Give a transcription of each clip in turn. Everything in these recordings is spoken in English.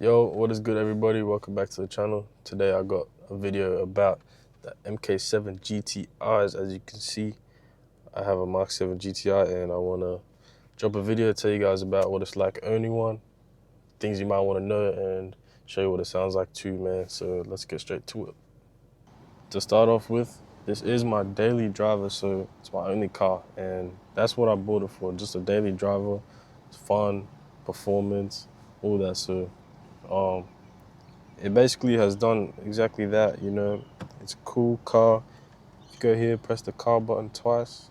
Yo, what is good everybody? Welcome back to the channel. Today I got a video about the MK7 GTIs. As you can see, I have a MK7 GTI and I want to drop a video to tell you guys about what it's like owning one, things you might want to know, and show you what it sounds like too, man. So let's get straight to it. To start off with, this is my daily driver, so it's my only car, and that's what I bought it for, just a daily driver. It's fun, performance, all that. So it basically has done exactly that, you know. It's a cool car. If you go here, press the car button twice,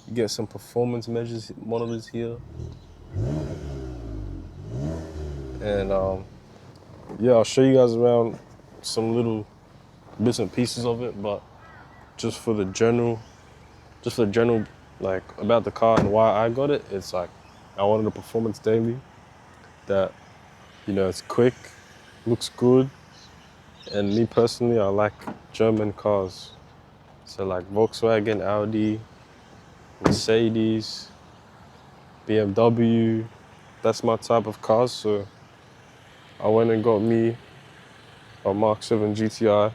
you get some performance measures monitors here. And yeah, I'll show you guys around some little bits and pieces of it, but just for the general, like about the car and why I got it, it's like I wanted a performance daily that, you know, it's quick, looks good, and me personally, I like German cars. So like Volkswagen, Audi, Mercedes, BMW, that's my type of cars. So I went and got me a MK7 GTI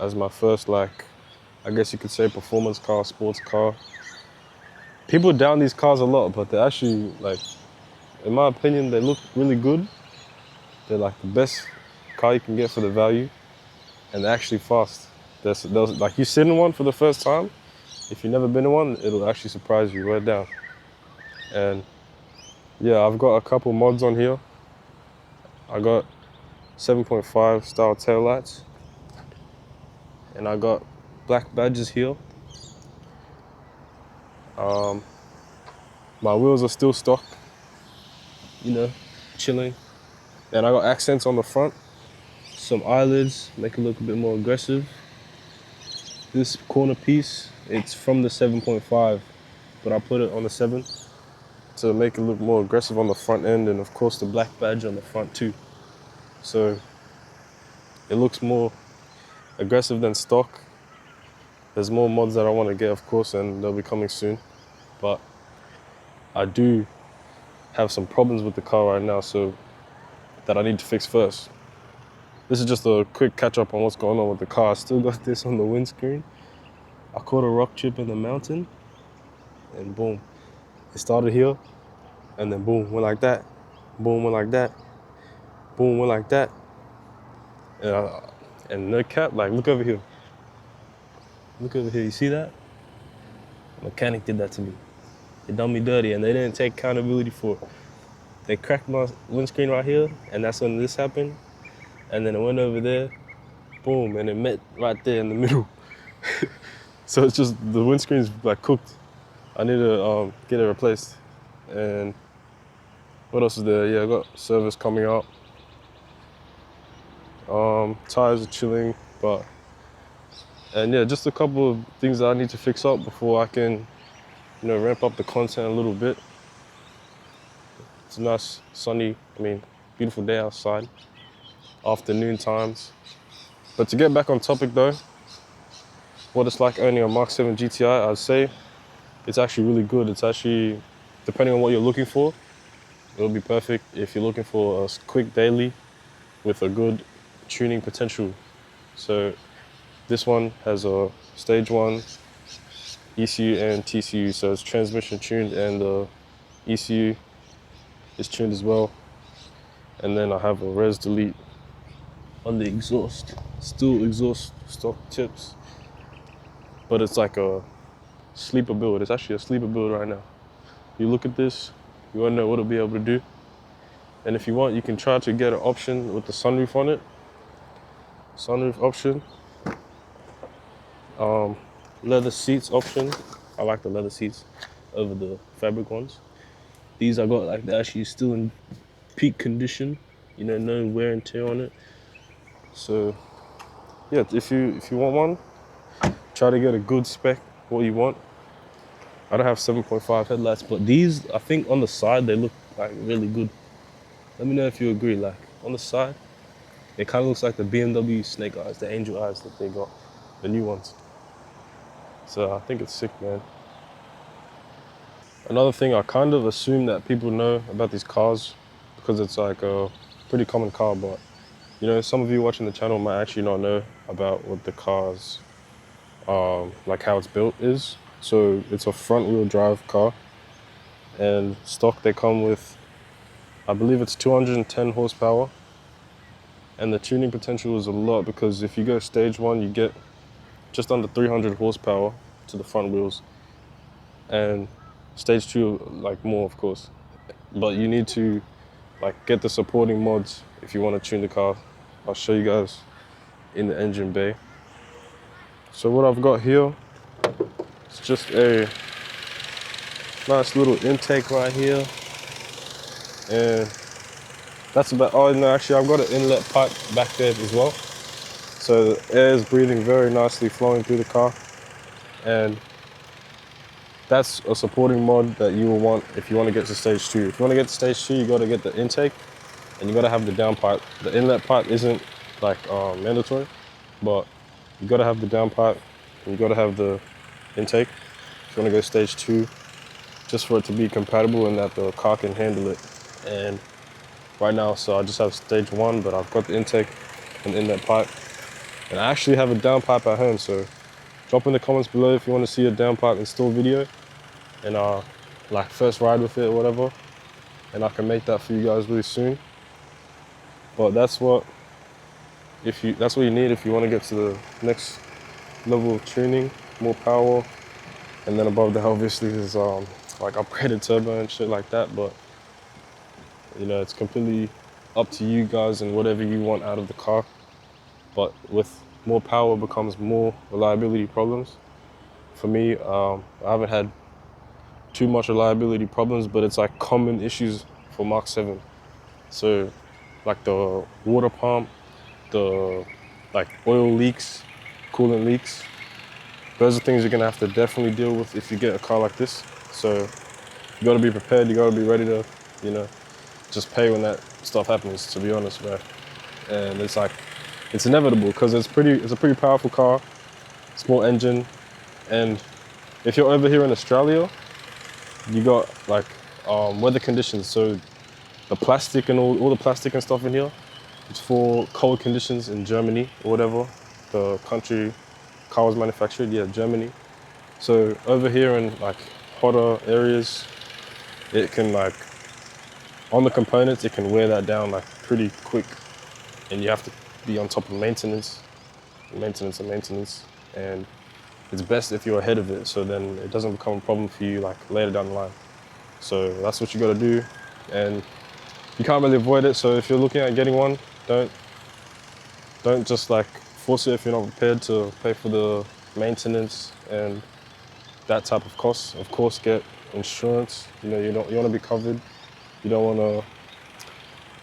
as my first, like, I guess you could say performance car, sports car. People down these cars a lot, but they're actually, like, in my opinion, they look really good. They're like the best car you can get for the value, and they're actually fast. There's like, you sit in one for the first time, if you've never been in one, it'll actually surprise you right down. And yeah, I've got a couple mods on here. I got 7.5 style taillights, and I got black badges here. My wheels are still stock, you know, chilling. And I got accents on the front, some eyelids, make it look a bit more aggressive. This corner piece, it's from the 7.5, but I put it on the 7 to make it look more aggressive on the front end, and of course the black badge on the front too. So it looks more aggressive than stock. There's more mods that I want to get, of course, and they'll be coming soon. But I do have some problems with the car right now, so that I need to fix first. This is just a quick catch up on what's going on with the car. I still got this on the windscreen. I caught a rock chip in the mountain, and boom, it started here, and then boom, went like that, boom, went like that, boom, went like that. And no cap, like, look over here. Look over here, you see that? Mechanic did that to me. They done me dirty, and they didn't take accountability for it. They cracked my windscreen right here, and that's when this happened. And then it went over there, boom, and it met right there in the middle. So it's just, the windscreen's like cooked. I need to get it replaced. And what else is there? Yeah, I got service coming up. Tires are chilling, and yeah, just a couple of things that I need to fix up before I can, you know, ramp up the content a little bit. It's a nice, sunny, beautiful day outside, afternoon times. But to get back on topic though, what it's like owning a MK7 GTI, I'd say it's actually really good. It's actually, depending on what you're looking for, it'll be perfect if you're looking for a quick daily with a good tuning potential. So this one has a stage 1 ECU and TCU, so it's transmission tuned, and the ECU is tuned as well. And then I have a res delete on the exhaust, still exhaust stock tips, but it's like a sleeper build. It's actually a sleeper build right now. You look at this, you wanna know what it'll be able to do. And if you want, you can try to get an option with the sunroof on it. Sunroof option. Leather seats option. I like the leather seats over the fabric ones. These I got, like, they're actually still in peak condition, you know, no wear and tear on it. So yeah, if you want one, try to get a good spec, what you want. I don't have 7.5 headlights, but these, I think on the side, they look like really good. Let me know if you agree. Like, on the side, it kind of looks like the BMW snake eyes, the angel eyes that they got, the new ones. So I think it's sick, man. Another thing, I kind of assume that people know about these cars because it's like pretty common car, but you know, some of you watching the channel might actually not know about what the car's, like how it's built is. So it's a front wheel drive car, and stock they come with, I believe it's 210 horsepower, and the tuning potential is a lot because if you go stage 1, you get just under 300 horsepower to the front wheels, and stage 2 like more, of course, but you need to like get the supporting mods if you want to tune the car. I'll show you guys in the engine bay. So what I've got here is just a nice little intake right here, and that's about, oh no, actually I've got an inlet pipe back there as well, so the air is breathing very nicely, flowing through the car, and that's a supporting mod that you will want if you want to get to stage 2. If you want to get to stage 2, you got to get the intake, and you got to have the down pipe. The inlet pipe isn't like mandatory, but you got to have the down pipe, and you got to have the intake if you want to go stage 2, just for it to be compatible and that the car can handle it. And right now, so I just have stage 1, but I've got the intake and inlet pipe, and I actually have a down pipe at home, so drop in the comments below if you want to see a down pipe install video, and like first ride with it or whatever, and I can make that for you guys really soon. But that's what you need if you want to get to the next level of tuning, more power, and then above that obviously is like upgraded turbo and shit like that. But you know, it's completely up to you guys and whatever you want out of the car. But with more power becomes more reliability problems. For me, I haven't had too much reliability problems, but it's like common issues for Mark 7. So like the water pump, the like oil leaks, coolant leaks, those are things you're gonna have to definitely deal with if you get a car like this. So you gotta be prepared, you gotta be ready to, you know, just pay when that stuff happens, to be honest, bro. And it's like, it's inevitable because it's a pretty powerful car, small engine, and if you're over here in Australia, you got like weather conditions. So the plastic and all the plastic and stuff in here, it's for cold conditions in Germany or whatever. The country car was manufactured, yeah, Germany. So over here in like hotter areas, it can like, on the components, it can wear that down like pretty quick. And you have to be on top of maintenance. And it's best if you're ahead of it, so then it doesn't become a problem for you like later down the line. So that's what you gotta do. And you can't really avoid it, so if you're looking at getting one, don't just like force it if you're not prepared to pay for the maintenance and that type of costs. Of course, get insurance. You know, you want to be covered. You don't want to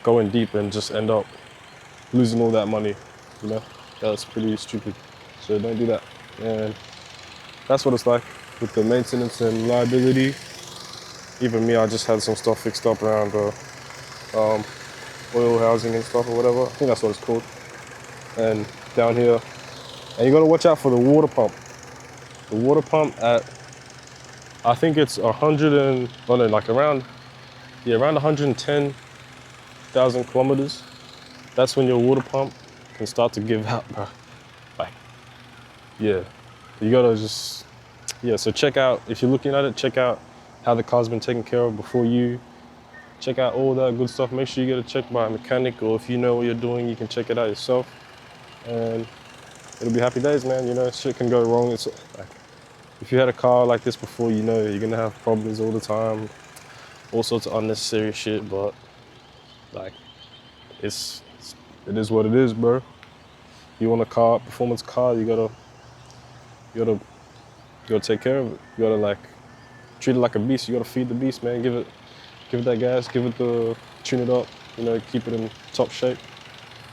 go in deep and just end up losing all that money. You know, that's pretty stupid. So don't do that. And that's what it's like with the maintenance and liability. Even me, I just had some stuff fixed up around the oil housing and stuff or whatever. I think that's what it's called. And down here, and you gotta watch out for the water pump. The water pump at, I think it's 100 and, oh no, like around 110,000 kilometers. That's when your water pump can start to give out, bro. Like, yeah, you gotta just, yeah, so check out, if you're looking at it, check out how the car's been taken care of before you. Check out all that good stuff. Make sure you get it checked by a mechanic, or if you know what you're doing, you can check it out yourself. And it'll be happy days, man. You know, shit can go wrong. It's like, if you had a car like this before, you know you're gonna have problems all the time, all sorts of unnecessary shit, but like, it is what it is, bro. You want a car, performance car, you gotta take care of it. You gotta like treat it like a beast. You gotta feed the beast, man. Give it that gas, tune it up, you know, keep it in top shape,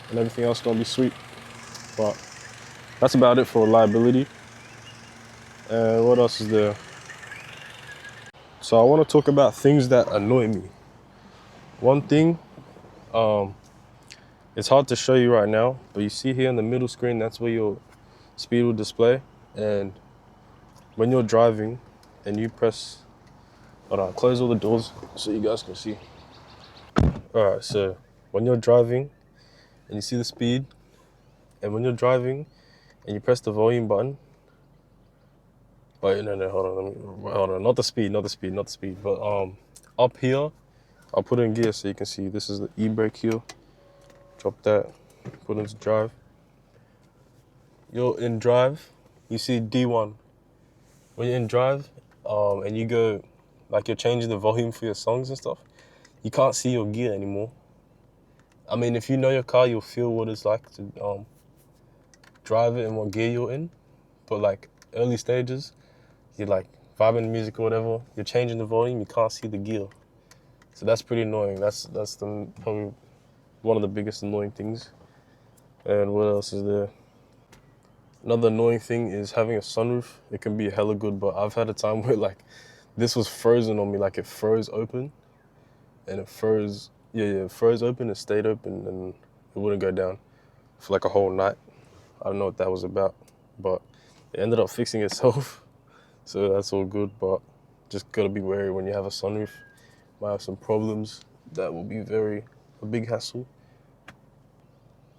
and everything else gonna be sweet. But that's about it for reliability. And what else is there? So I want to talk about things that annoy me. One thing, it's hard to show you right now, but you see here in the middle screen, that's where your speed will display. And when you're driving and you press, hold on, close all the doors so you guys can see. All right, so when you're driving and you see the speed, and when you're driving and you press the volume button, wait, no, hold on, not the speed, but up here, I'll put it in gear so you can see. This is the e-brake here. Drop that, put it into drive. You're in drive, you see D1. When you're in drive, and you go, like you're changing the volume for your songs and stuff, you can't see your gear anymore. I mean, if you know your car, you'll feel what it's like to drive it and what gear you're in. But like early stages, you're like vibing the music or whatever, you're changing the volume, you can't see the gear. So that's pretty annoying. That's probably one of the biggest annoying things. And what else is there? Another annoying thing is having a sunroof. It can be hella good, but I've had a time where like this was frozen on me, like it froze open, and it froze, it froze open, it stayed open, and it wouldn't go down for like a whole night. I don't know what that was about, but it ended up fixing itself, so that's all good. But just gotta be wary when you have a sunroof. Might have some problems that will be a big hassle.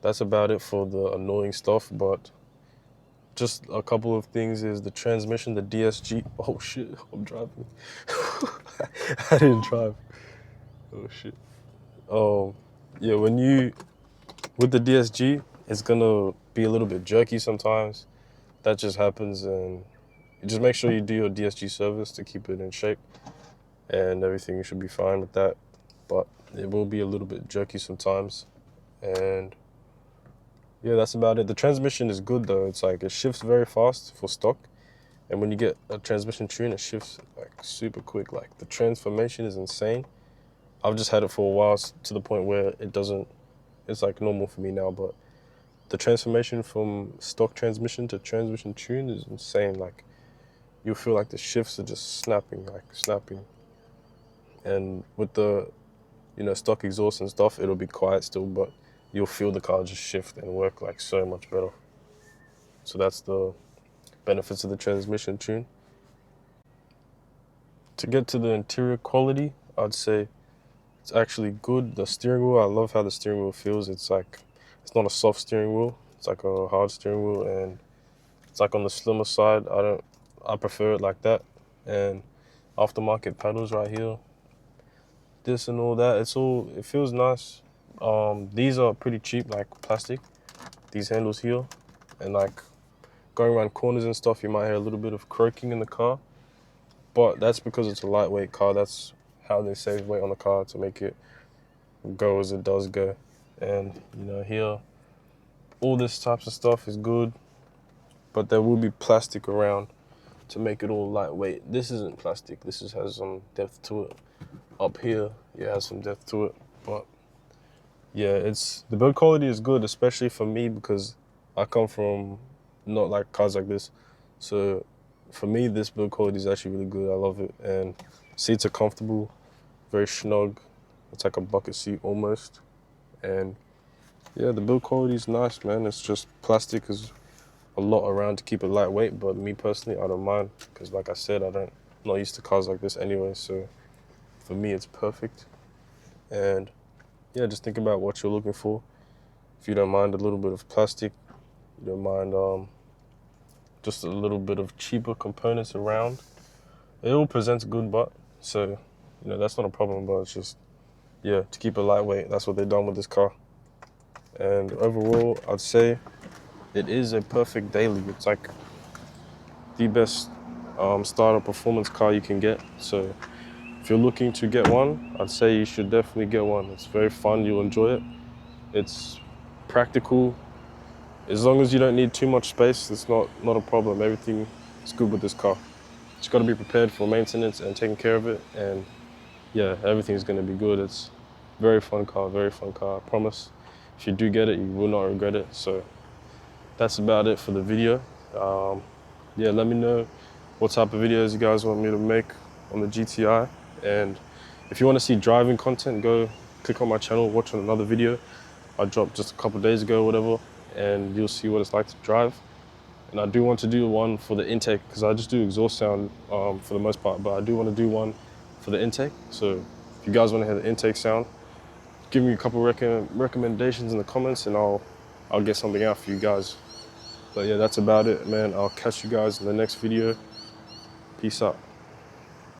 That's about it for the annoying stuff, but just a couple of things is the transmission, the DSG. Oh shit, I'm driving. I didn't drive. Oh shit. Yeah, with the DSG, it's gonna be a little bit jerky sometimes. That just happens, and just make sure you do your DSG service to keep it in shape, and everything should be fine with that. But it will be a little bit jerky sometimes, and yeah, that's about it. The transmission is good though. It's like it shifts very fast for stock, and when you get a transmission tune, it shifts like super quick. Like the transformation is insane. I've just had it for a while to the point where it's like normal for me now, but the transformation from stock transmission to transmission tune is insane. Like you feel like the shifts are just snapping. And with the, stock exhaust and stuff, it'll be quiet still, but you'll feel the car just shift and work like so much better. So that's the benefits of the transmission tune. To get to the interior quality, I'd say it's actually good. The steering wheel, I love how the steering wheel feels. It's like, it's not a soft steering wheel. It's like a hard steering wheel, and it's like on the slimmer side. I prefer it like that. And aftermarket pedals right here, this and all that, it feels nice. These are pretty cheap, like plastic, these handles here. And like going around corners and stuff, you might hear a little bit of croaking in the car. But that's because it's a lightweight car. That's how they save weight on the car to make it go as it does go. And here, all this types of stuff is good, but there will be plastic around to make it all lightweight. This isn't plastic. This just has some depth to it. Up here, it has some depth to it. But yeah, the build quality is good, especially for me because I come from not like cars like this. So for me, this build quality is actually really good. I love it. And seats are comfortable, very snug. It's like a bucket seat almost. And yeah, the build quality is nice, man. It's just plastic is a lot around to keep it lightweight, but me personally, I don't mind because like I said, I'm not used to cars like this anyway. So for me, it's perfect. And yeah, just think about what you're looking for. If you don't mind a little bit of plastic, you don't mind just a little bit of cheaper components around, it all presents good, but so that's not a problem. But it's just, yeah, to keep it lightweight, that's what they've done with this car. And overall, I'd say it is a perfect daily. It's like the best starter performance car you can get. So if you're looking to get one, I'd say you should definitely get one. It's very fun, you'll enjoy it. It's practical. As long as you don't need too much space, it's not a problem. Everything is good with this car. Just gotta be prepared for maintenance and taking care of it. And yeah, everything's gonna be good. It's very fun car, I promise. If you do get it, you will not regret it. So that's about it for the video. Yeah, let me know what type of videos you guys want me to make on the GTI. And if you want to see driving content, go click on my channel, watch another video I dropped just a couple of days ago or whatever, and you'll see what it's like to drive. And I do want to do one for the intake because I just do exhaust sound for the most part, but I do want to do one for the intake. So if you guys want to hear the intake sound, give me a couple recommendations in the comments, and I'll get something out for you guys. But yeah, that's about it, man. I'll catch you guys in the next video. Peace out.